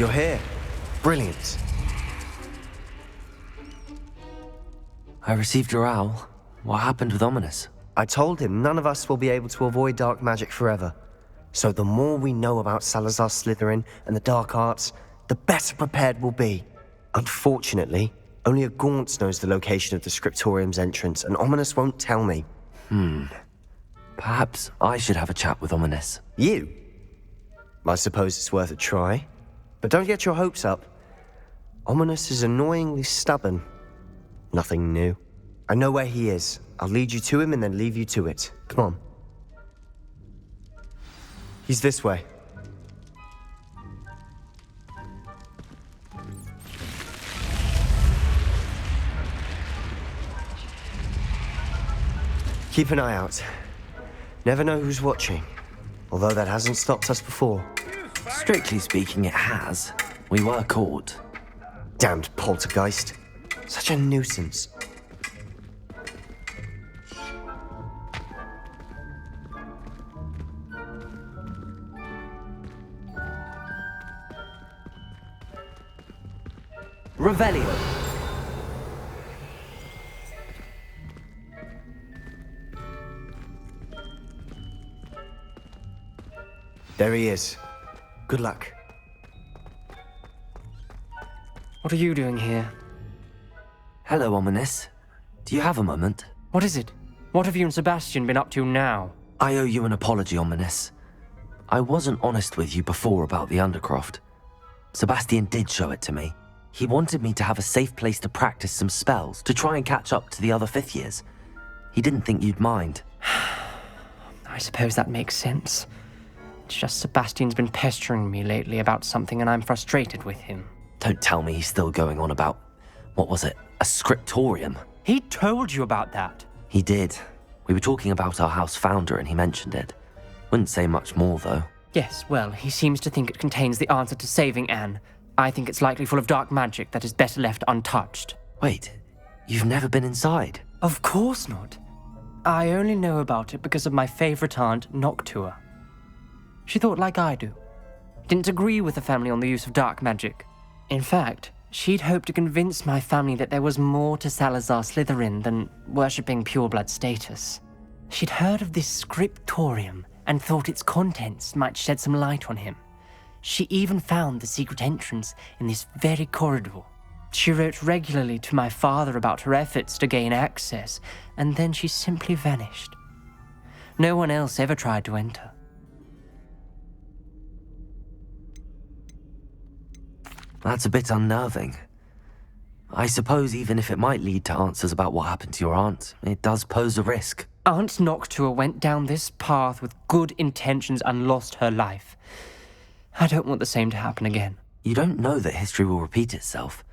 You're here. Brilliant. I received your owl. What happened with Ominous? I told him none of us will be able to avoid dark magic forever. So the more we know about Salazar Slytherin and the dark arts, the better prepared we'll be. Unfortunately, only a Gaunt knows the location of the Scriptorium's entrance, and Ominous won't tell me. Perhaps I should have a chat with Ominous. You? I suppose it's worth a try. But don't get your hopes up. Ominous is annoyingly stubborn. Nothing new. I know where he is. I'll lead you to him and then leave you to it. Come on. He's this way. Keep an eye out. Never know who's watching. Although that hasn't stopped us before. Strictly speaking, it has. We were caught. Damned poltergeist. Such a nuisance. Revelio. There he is. Good luck. What are you doing here? Hello, Ominous. Do you have a moment? What is it? What have you and Sebastian been up to now? I owe you an apology, Ominous. I wasn't honest with you before about the Undercroft. Sebastian did show it to me. He wanted me to have a safe place to practice some spells, to try and catch up to the other fifth years. He didn't think you'd mind. I suppose that makes sense. It's just Sebastian's been pestering me lately about something and I'm frustrated with him. Don't tell me he's still going on about, what was it, a scriptorium? He told you about that. He did. We were talking about our house founder and he mentioned it. Wouldn't say much more, though. Yes, well, he seems to think it contains the answer to saving Anne. I think it's likely full of dark magic that is better left untouched. Wait, you've never been inside? Of course not. I only know about it because of my favorite aunt, Noctua. She thought like I do. Didn't agree with the family on the use of dark magic. In fact, she'd hoped to convince my family that there was more to Salazar Slytherin than worshipping pureblood status. She'd heard of this scriptorium and thought its contents might shed some light on him. She even found the secret entrance in this very corridor. She wrote regularly to my father about her efforts to gain access, and then she simply vanished. No one else ever tried to enter. That's a bit unnerving. I suppose even if it might lead to answers about what happened to your aunt, it does pose a risk. Aunt Noctua went down this path with good intentions and lost her life. I don't want the same to happen again. You don't know that history will repeat itself.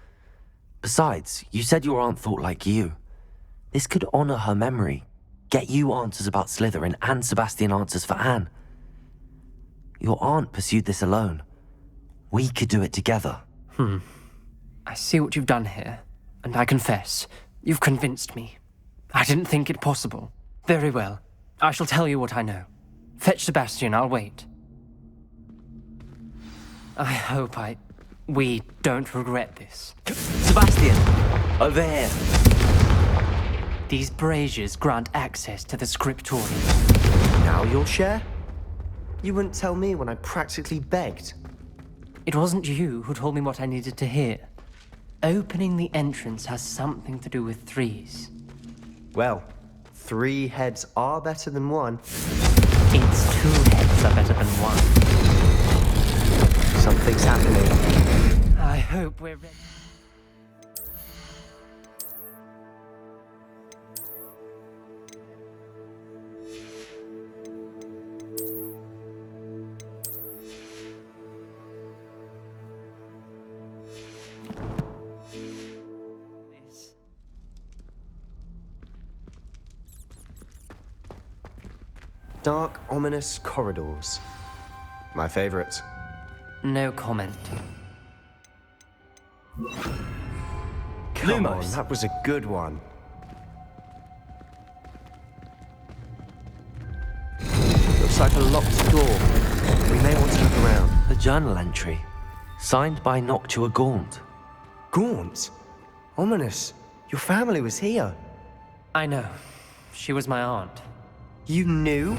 Besides, you said your aunt thought like you. This could honor her memory, get you answers about Slytherin and Sebastian answers for Anne. Your aunt pursued this alone. We could do it together. I see what you've done here, and I confess, you've convinced me. I didn't think it possible. Very well. I shall tell you what I know. Fetch Sebastian, I'll wait. I hope we don't regret this. Sebastian! Over here! These braziers grant access to the scriptorium. Now you'll share? You wouldn't tell me when I practically begged. It wasn't you who told me what I needed to hear. Opening the entrance has something to do with threes. Well, 3 heads are better than 1. It's 2 heads are better than 1. Something's happening. I hope we're ready. Dark, ominous corridors. My favorite. No comment. Come on, that was a good one. Looks like a locked door. We may want to look around. A journal entry. Signed by Noctua Gaunt. Gaunt? Ominous. Your family was here. I know. She was my aunt. You knew?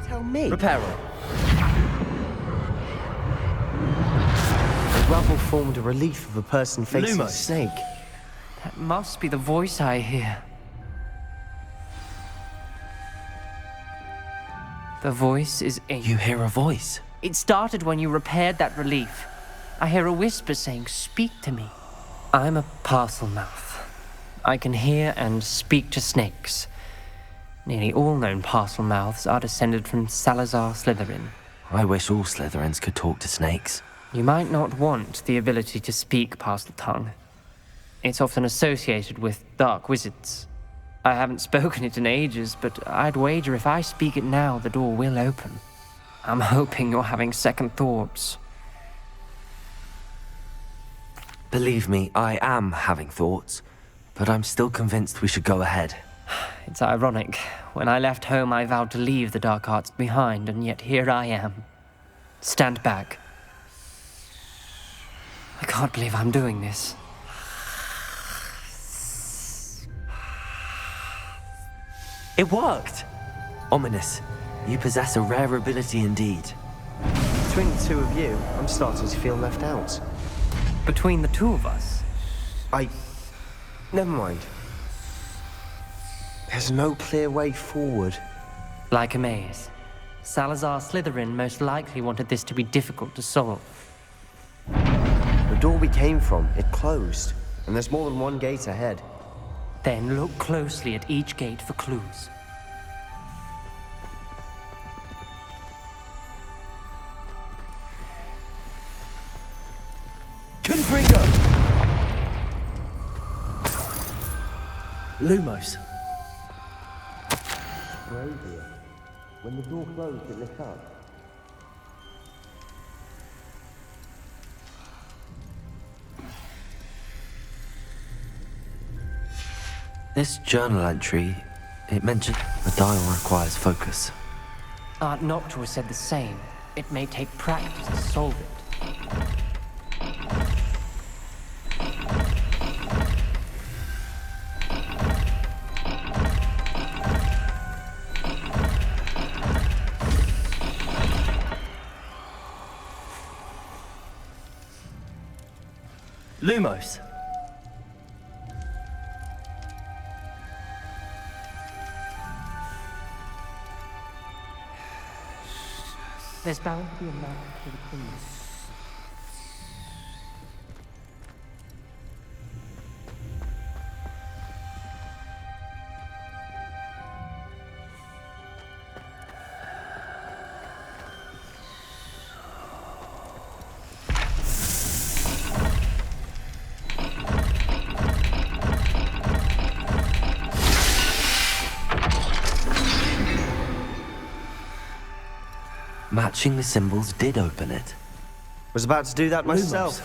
Tell me. Reparo. The rubble formed a relief of a person facing a Lumos. snake. That must be the voice I hear. The voice is Amy. You hear a voice. It started when you repaired that relief. I hear a whisper saying, "Speak to me." I'm a parcel mouth. I can hear and speak to snakes. Nearly all known parcel mouths are descended from Salazar Slytherin. I wish all Slytherins could talk to snakes. You might not want the ability to speak parcel tongue. It's often associated with dark wizards. I haven't spoken it in ages, but I'd wager if I speak it now, the door will open. I'm hoping you're having second thoughts. Believe me, I am having thoughts, but I'm still convinced we should go ahead. It's ironic. When I left home, I vowed to leave the dark arts behind, and yet here I am. Stand back. I can't believe I'm doing this. It worked! Ominous, you possess a rare ability indeed. Between the two of you, I'm starting to feel left out. Between the two of us, Never mind. There's no clear way forward. like a maze. Salazar Slytherin most likely wanted this to be difficult to solve. The door we came from, it closed. And there's more than one gate ahead. Then look closely at each gate for clues. Confringo! Lumos. Brazier. When the door closed, it lit up. This journal entry, it mentioned the dial requires focus. Aunt Noctua said the same. It may take practice to solve it. Lumos. There's bound to be a map to the kingdom. Matching the symbols did open it. Was about to do that myself,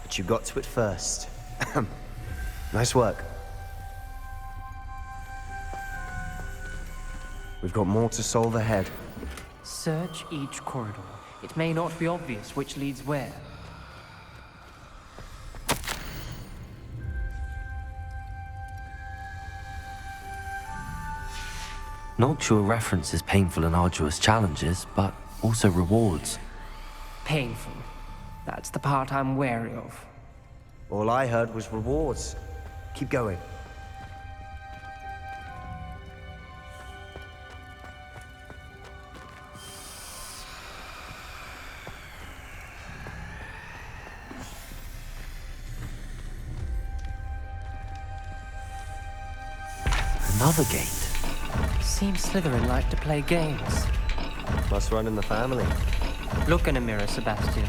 but you got to it first. Nice work. We've got more to solve ahead. Search each corridor. It may not be obvious which leads where. Noctua references painful and arduous challenges, but also rewards. Painful. That's the part I'm wary of. All I heard was rewards. Keep going. Another gate. Seems Slytherin like to play games. Must run in the family. Look in a mirror, Sebastian.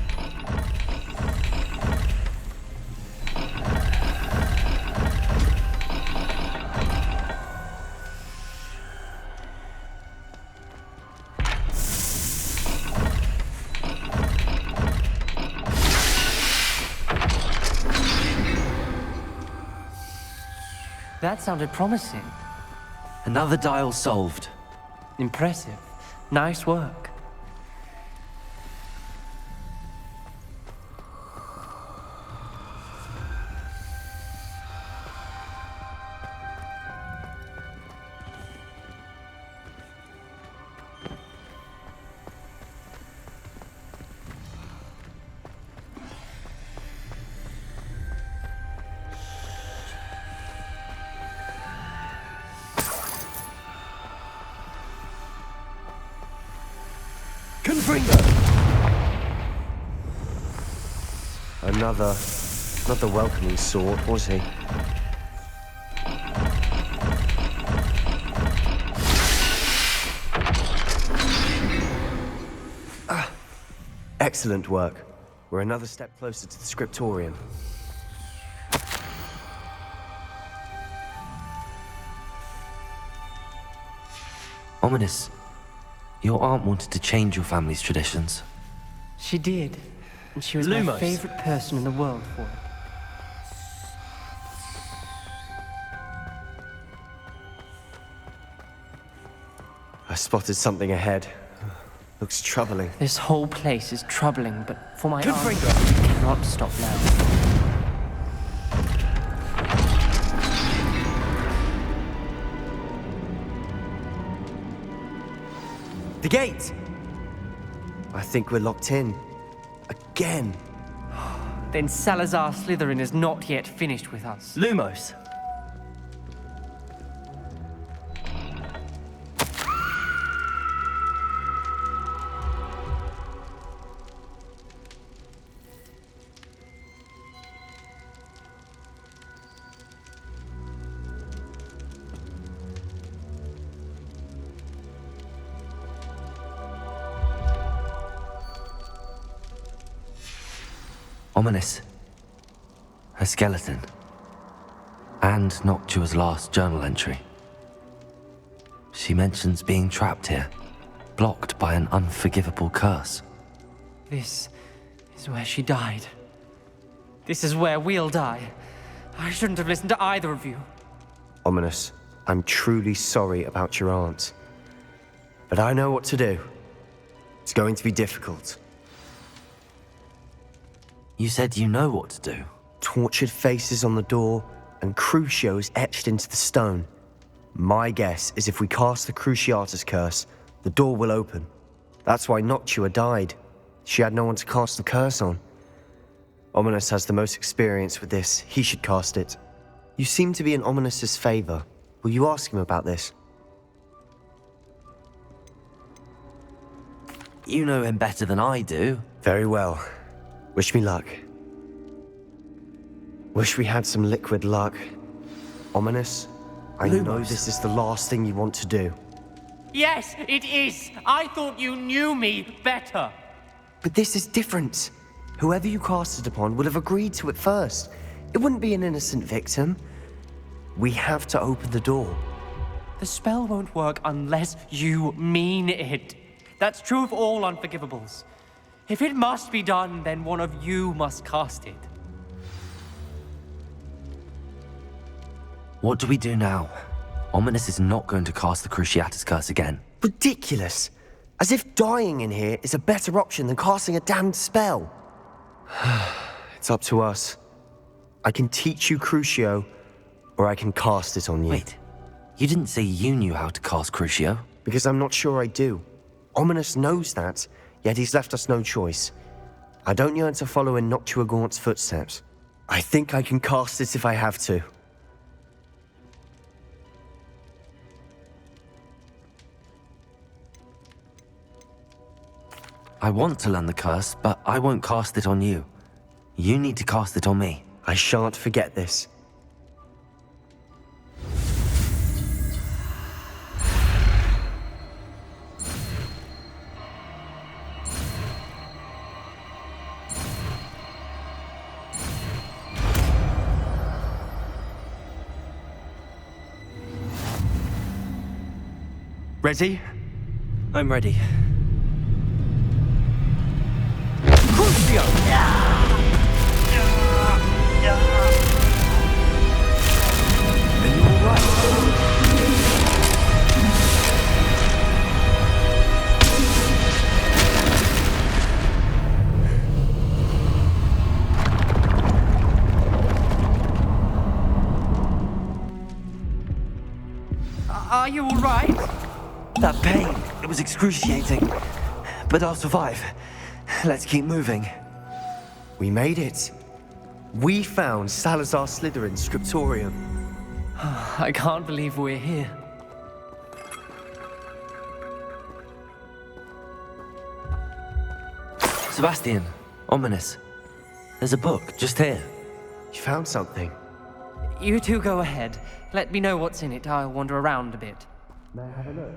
That sounded promising. Another dial solved. Impressive. Nice work. Not the welcoming sort, was he? Excellent work. We're another step closer to the scriptorium. Ominous, your aunt wanted to change your family's traditions. She did. And she was my Lumos. favorite person in the world for it. I spotted something ahead. Looks troubling. This whole place is troubling, but for my Good aunt, finger. I cannot stop now. The gate! I think we're locked in. Again. Then Salazar Slytherin is not yet finished with us. Lumos. Ominous. Her skeleton. And Noctua's last journal entry. She mentions being trapped here, blocked by an unforgivable curse. This is where she died. This is where we'll die. I shouldn't have listened to either of you. Ominous, I'm truly sorry about your aunt. But I know what to do. It's going to be difficult. You said you know what to do. Tortured faces on the door and Crucios etched into the stone. My guess is if we cast the Cruciatus curse, the door will open. That's why Noctua died. She had no one to cast the curse on. Ominous has the most experience with this. He should cast it. You seem to be in Ominous's favor. Will you ask him about this? You know him better than I do. Very well. Wish me luck. Wish we had some liquid luck. Ominous, I know this is the last thing you want to do. Yes, it is. I thought you knew me better. But this is different. Whoever you cast it upon would have agreed to it first. It wouldn't be an innocent victim. We have to open the door. The spell won't work unless you mean it. That's true of all unforgivables. If it must be done, then one of you must cast it. What do we do now? Ominous is not going to cast the Cruciatus curse again. Ridiculous. As if dying in here is a better option than casting a damned spell. It's up to us. I can teach you Crucio, or I can cast it on you. Wait, you didn't say you knew how to cast Crucio? Because I'm not sure I do. Ominous knows that, yet he's left us no choice. I don't yearn to follow in Noctua Gaunt's footsteps. I think I can cast it if I have to. I want to learn the curse, but I won't cast it on you. You need to cast it on me. I shan't forget this. Ready? I'm ready. Are you all right? That pain, it was excruciating. But I'll survive. Let's keep moving. We made it. We found Salazar Slytherin's scriptorium. I can't believe we're here. Sebastian, ominous. There's a book just here. You found something. You two go ahead. Let me know what's in it. I'll wander around a bit. May I have a look?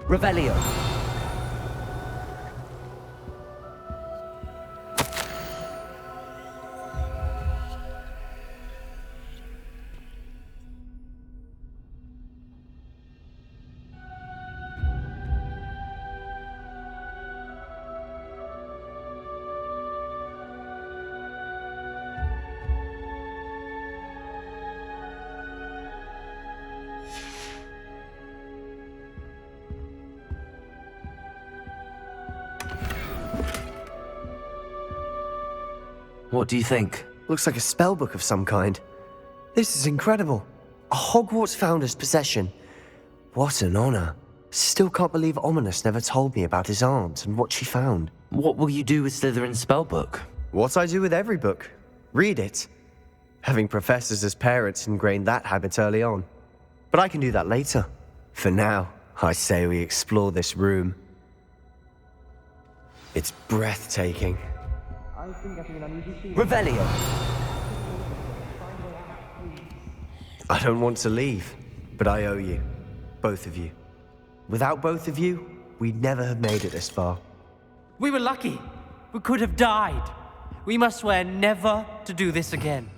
Revelio. What do you think? Looks like a spellbook of some kind. This is incredible. A Hogwarts founder's possession. What an honor. Still can't believe Ominous never told me about his aunt and what she found. What will you do with Slytherin's spellbook? What I do with every book. Read it. Having professors as parents ingrained that habit early on. But I can do that later. For now, I say we explore this room. It's breathtaking. Revelio. I don't want to leave, but I owe you. Both of you. Without both of you, we'd never have made it this far. We were lucky. We could have died. We must swear never to do this again.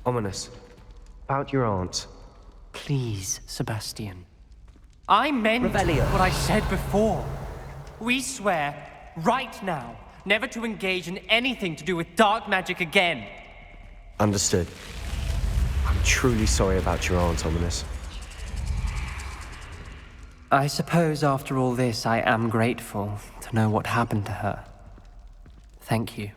Ominous. About your aunt. Please, Sebastian. I meant Revelio. what I said before. We swear, right now, never to engage in anything to do with dark magic again. Understood. I'm truly sorry about your aunt, Ominous. I suppose after all this, I am grateful to know what happened to her. Thank you.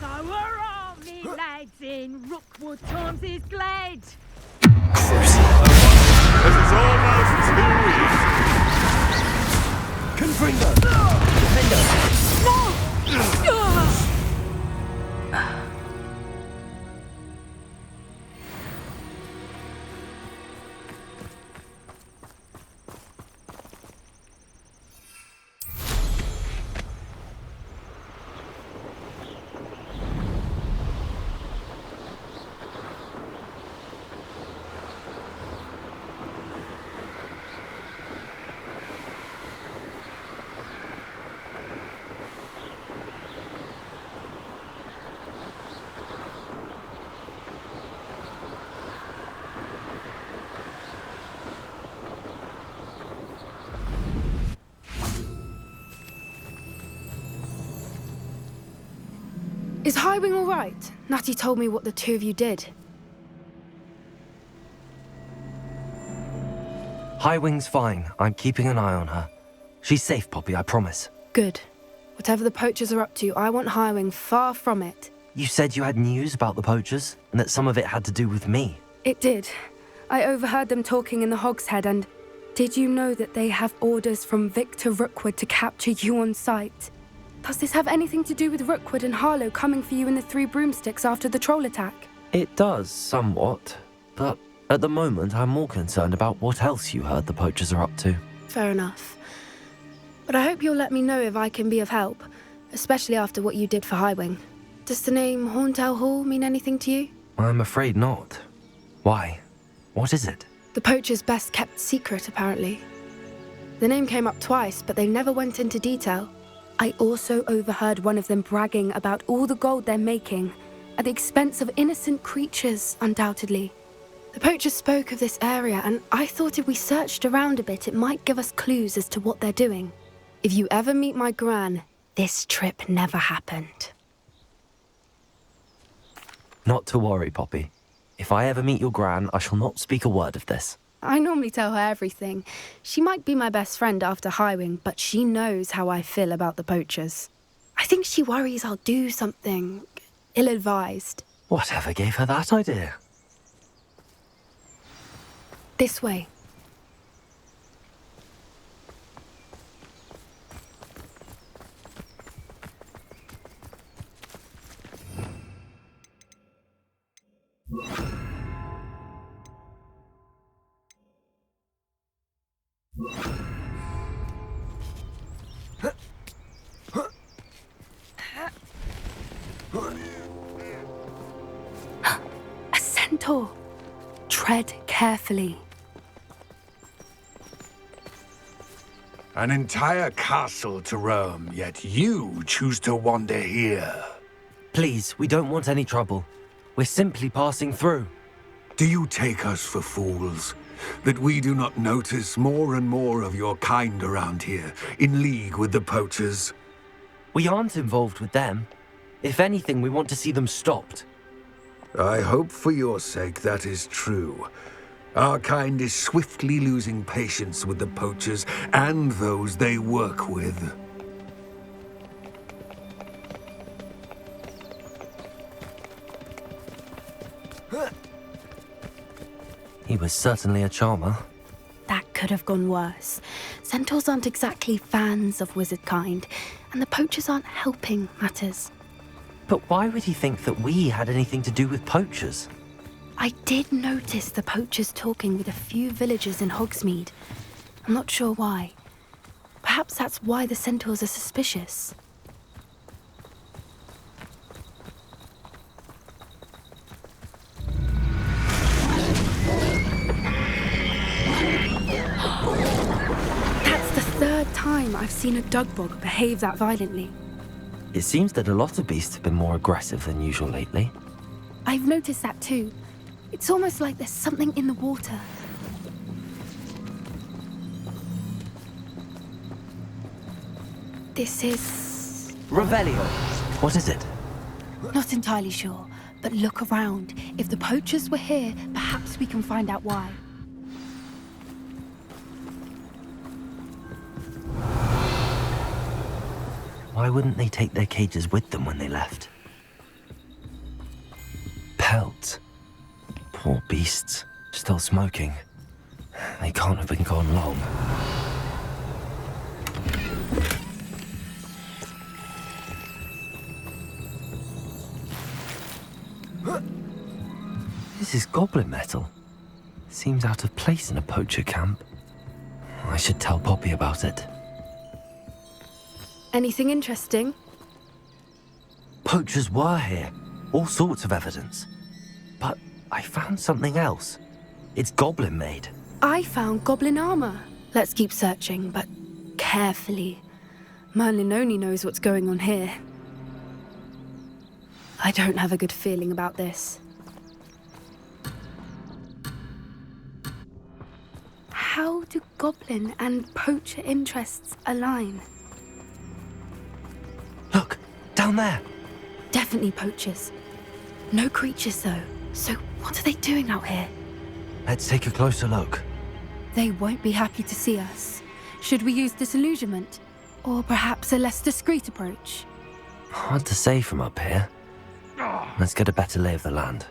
So we're all me lads in Rookwood Times is glad. This is almost too easy. Confringo! Defendo! No! Is Highwing all right? Natty told me what the two of you did. Highwing's fine. I'm keeping an eye on her. She's safe, Poppy, I promise. Good. Whatever the poachers are up to, I want Highwing far from it. You said you had news about the poachers, and that some of it had to do with me. It did. I overheard them talking in the Hogshead, and did you know that they have orders from Victor Rookwood to capture you on sight? Does this have anything to do with Rookwood and Harlow coming for you in the Three Broomsticks after the troll attack? It does, somewhat. But at the moment, I'm more concerned about what else you heard the poachers are up to. Fair enough. But I hope you'll let me know if I can be of help, especially after what you did for Highwing. Does the name Hauntel Hall mean anything to you? I'm afraid not. Why? What is it? The poacher's best kept secret, apparently. The name came up twice, but they never went into detail. I also overheard one of them bragging about all the gold they're making, at the expense of innocent creatures, undoubtedly. The poacher spoke of this area, and I thought if we searched around a bit, it might give us clues as to what they're doing. If you ever meet my gran, this trip never happened. Not to worry, Poppy. If I ever meet your gran, I shall not speak a word of this. I normally tell her everything. She might be my best friend after Highwing, but she knows how I feel about the poachers. I think she worries I'll do something ill-advised. Whatever gave her that idea? This way. A centaur. Tread carefully. An entire castle to roam, yet you choose to wander here. Please, we don't want any trouble. We're simply passing through. Do you take us for fools? That we do not notice more and more of your kind around here, in league with the poachers? We aren't involved with them. If anything, we want to see them stopped. I hope for your sake that is true. Our kind is swiftly losing patience with the poachers and those they work with. He was certainly a charmer. That could have gone worse. Centaurs aren't exactly fans of wizard kind, and the poachers aren't helping matters. But why would he think that we had anything to do with poachers? I did notice the poachers talking with a few villagers in Hogsmeade. I'm not sure why. Perhaps that's why the centaurs are suspicious. That's the third time I've seen a dugbog behave that violently. It seems that a lot of beasts have been more aggressive than usual lately. I've noticed that too. It's almost like there's something in the water. This is... Revelio! What is it? Not entirely sure, but look around. If the poachers were here, perhaps we can find out why. Why wouldn't they take their cages with them when they left? Pelts. Poor beasts. Still smoking. They can't have been gone long. This is goblin metal. Seems out of place in a poacher camp. I should tell Poppy about it. Anything interesting? Poachers were here. All sorts of evidence. But I found something else. It's goblin made. I found goblin armor. Let's keep searching, but carefully. Merlin only knows what's going on here. I don't have a good feeling about this. How do goblin and poacher interests align? Look, down there. Definitely poachers. No creatures, though. So what are they doing out here? Let's take a closer look. They won't be happy to see us. Should we use disillusionment? Or perhaps a less discreet approach? Hard to say from up here. Let's get a better lay of the land.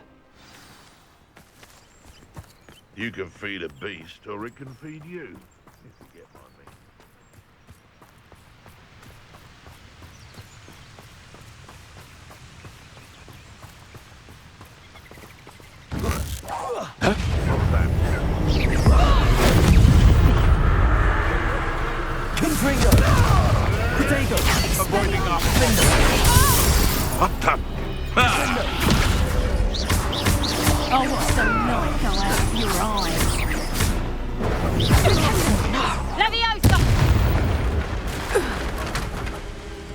You can feed a beast, or it can feed you. If you get my meaning. Confringo! Potato! Avoiding our What the? Oh, what's the light go out of your eyes? Leviosa!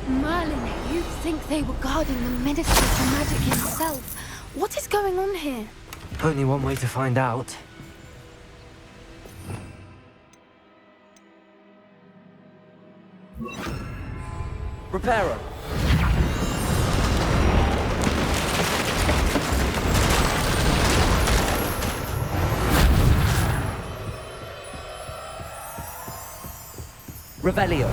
Merlin, you'd think they were guarding the Minister for Magic himself. What is going on here? Only one way to find out. Reparo! Revelio!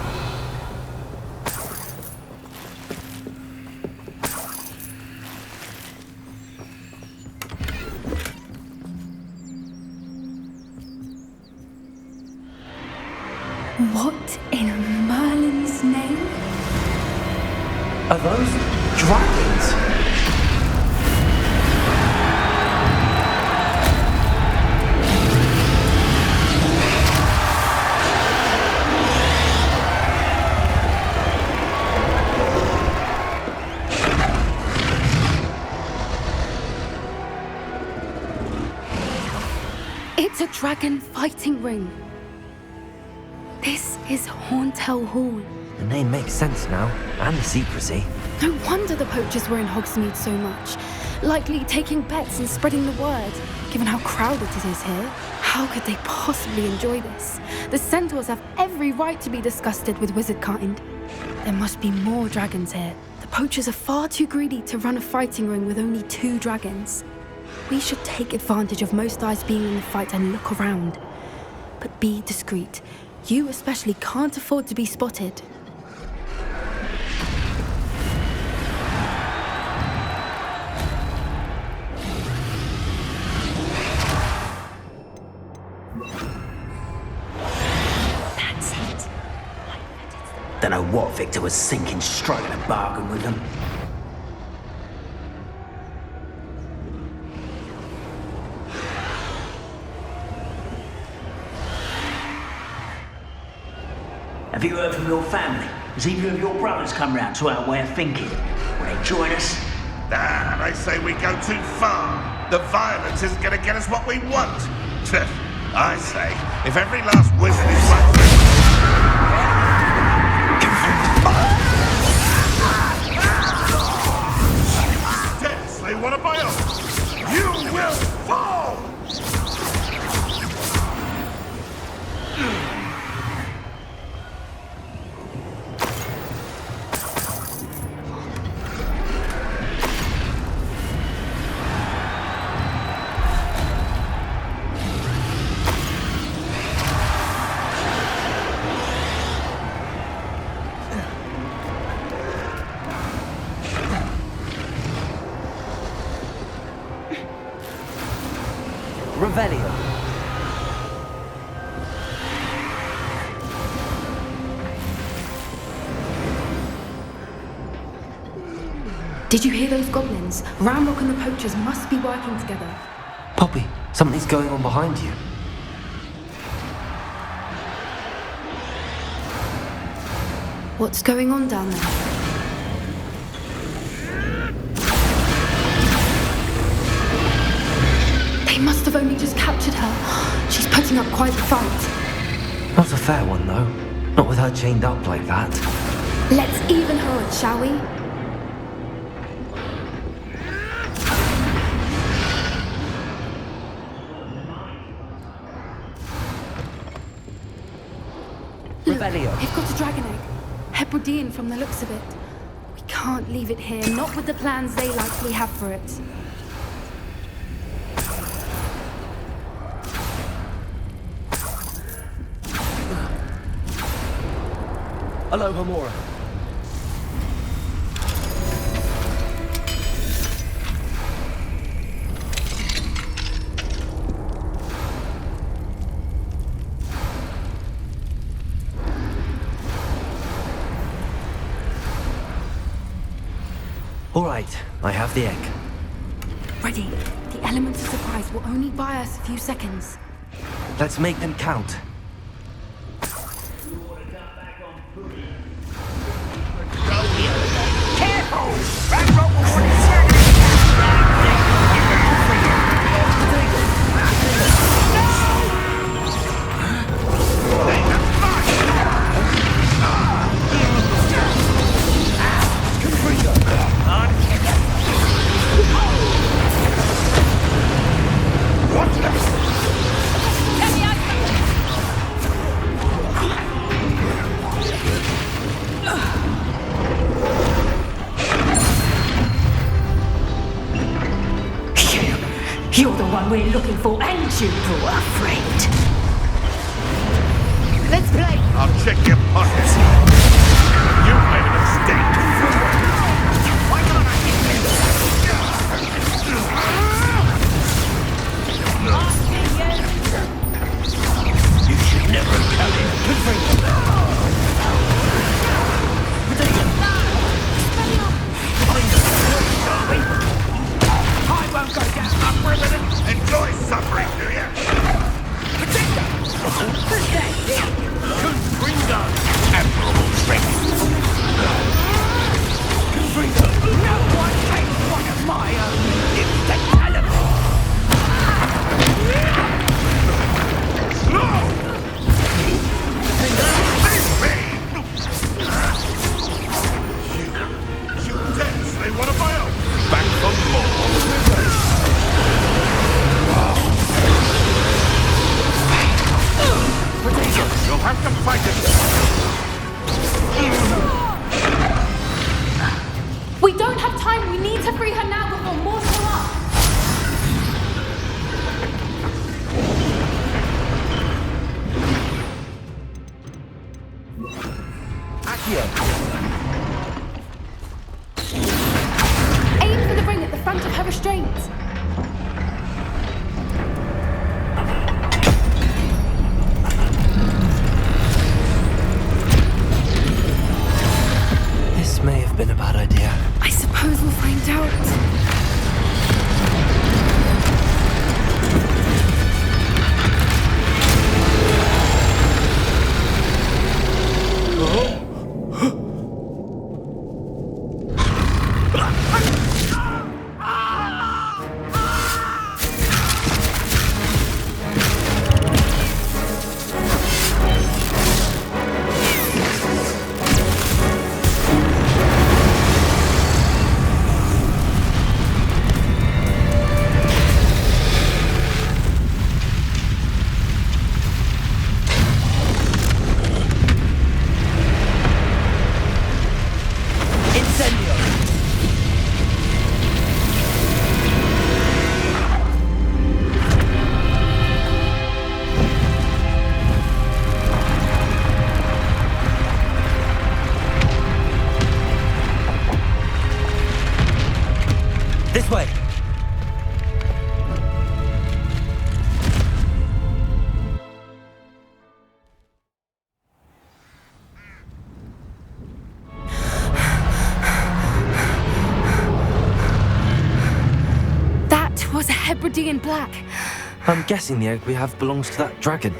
What in Merlin's name? Are those dragons? It's a dragon fighting ring. This is Hauntel Hall. The name makes sense now, and the secrecy. No wonder the poachers were in Hogsmeade so much. Likely taking bets and spreading the word, given how crowded it is here. How could they possibly enjoy this? The centaurs have every right to be disgusted with wizard kind. There must be more dragons here. The poachers are far too greedy to run a fighting ring with only 2 dragons. We should take advantage of most eyes being in the fight and look around. But be discreet. You especially can't afford to be spotted. That's it. Don't know what Victor was thinking, striking a bargain with them. Have you heard from your family? Has either of your brothers come round to our way of thinking? Will they join us? Nah, they say we go too far. The violence isn't going to get us what we want. I say, if every last wizard is like this, they want to buy us. You will fall! Revelio! Did you hear those goblins? Ramrock and the poachers must be working together. Poppy, something's going on behind you. What's going on down there? They must have only just captured her. She's putting up quite the fight. Not a fair one, though. Not with her chained up like that. Let's even her odds, shall we? Revelio! They've got a dragon egg. Hebridean from the looks of it. We can't leave it here, not with the plans they likely have for it. Aloha Mora! All right, I have the egg. Ready. The element of surprise will only buy us a few seconds. Let's make them count. You're the one we're looking for, and you, poor friend. Let's play. I'll check your pockets. You made a mistake. Why can't I hit you? You should never have come in. I won't go down unremitted. Enjoy suffering, do you? Confringo! Admirable strength. Confringo! No one takes one of my own. It's the caliber. No! You densely one of my own. Back for more. You'll have to fight it. We don't have time. We need to free her now before more show up. Aim for the ring at the front of her restraints. This may have been a bad idea. I suppose we'll find out. This way! That was a Hebridean black. I'm guessing the egg we have belongs to that dragon.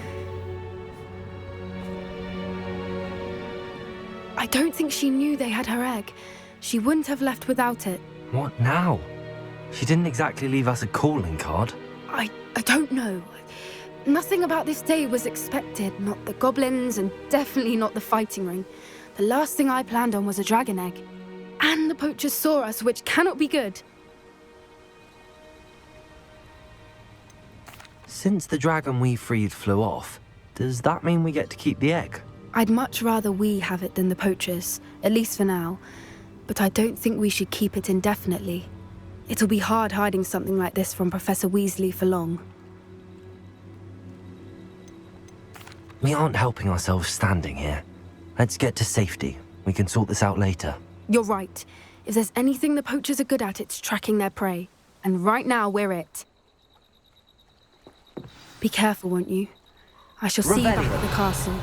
I don't think she knew they had her egg. She wouldn't have left without it. What now? She didn't exactly leave us a calling card. I don't know. Nothing about this day was expected. Not the goblins, and definitely not the fighting ring. The last thing I planned on was a dragon egg. And the poachers saw us, which cannot be good. Since the dragon we freed flew off, does that mean we get to keep the egg? I'd much rather we have it than the poachers, at least for now. But I don't think we should keep it indefinitely. It'll be hard hiding something like this from Professor Weasley for long. We aren't helping ourselves standing here. Let's get to safety. We can sort this out later. You're right. If there's anything the poachers are good at, it's tracking their prey. And right now, we're it. Be careful, won't you? I shall see you back at the castle.